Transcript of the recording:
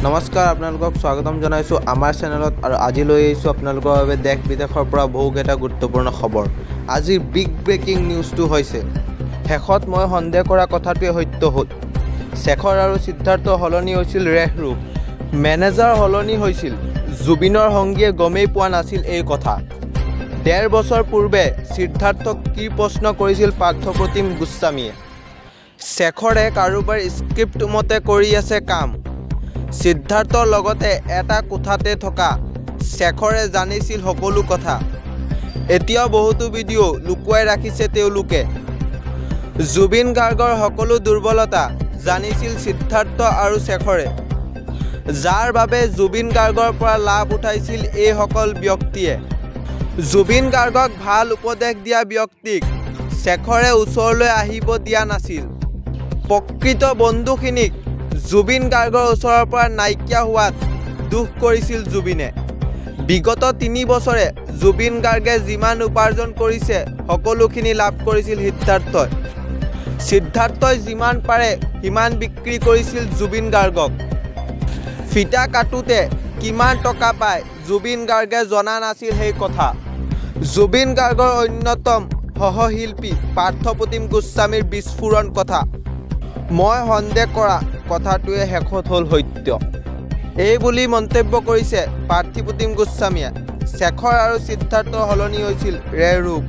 নমস্কাৰ আপোনালোকক স্বাগতম জনাইছো আমাৰ চেনেলত আৰু আজি লৈ আহিছো আপোনালোকৰ বাবে দেশ বিদেশৰ পৰা বহুকেইটা গুৰুত্বপূৰ্ণ খবৰ। আজিৰ বিগ ব্ৰেকিং নিউজটো হৈছে শেষত মই সন্দেহ কৰা কথাটোৱে সত্য হ'ল। শেখৰ আৰু সিদ্ধাৰ্থ হলনি হৈছিল ৰেহ ৰূপ। মেনেজাৰ হলনি হৈছিল। জুবিনৰ সংগীয়ে গমেই পোৱা নাছিল এই কথা। ১.৫ বছৰ পূৰ্বে সিদ্ধাৰ্থক কি প্ৰশ্ন কৰিছিল পাৰ্থপ্ৰতিম গোস্বামীয়ে। শেখৰে কাৰোবাৰ স্ক্ৰিপ্ট মতে কৰি আছে কাম। সিদ্ধাৰ্থৰ লগতে এটা কোঠাতে থকা শেখৰে জানিছিল সকলো কথা। এতিয়াও বহুতো ভিডিঅ' লুকুৱাই ৰাখিছে তেওঁলোকে। জুবিন গাৰ্গৰ সকলো দুৰ্বলতা জানিছিল সিদ্ধাৰ্থ আৰু শেখৰে, যাৰ বাবে জুবিন গাৰ্গৰ পৰা লাভ উঠাইছিল এইসকল ব্যক্তিয়ে। জুবিন গাৰ্গক ভাল উপদেশ দিয়া ব্যক্তিক শেখৰে ওচৰলৈ আহিব দিয়া নাছিল। প্ৰকৃত বন্ধুখিনিক জুবিন গাৰ্গৰ ওচৰৰ পৰা নাইকিয়া হোৱাত দুখ কৰিছিল জুবিনে। বিগত ৩ বছৰে জুবিন গাৰ্গে যিমান উপাৰ্জন কৰিছে সকলোখিনি লাভ কৰিছিল সিদ্ধাৰ্থই। সিদ্ধাৰ্থই যিমান পাৰে সিমান বিক্ৰী কৰিছিল জুবিন গাৰ্গক। ফিটা কাটোতে কিমান টকা পায় জুবিন গাৰ্গে জনা নাছিল সেই কথা। জুবিন গাৰ্গৰ অন্যতম সহশিল্পী পাৰ্থপ্ৰতিম গোস্বামীৰ বিস্ফোৰণ কথা। মই সন্দেহ কৰা কথাটোৱে শেষত হ'ল সত্য। এই বুলি মন্তব্য কৰিছে পাৰ্থপ্ৰতিম গোস্বামীয়ে। শেখৰ আৰু সিদ্ধাৰ্থ হলনি হৈছিল ৰেহ ৰূপ।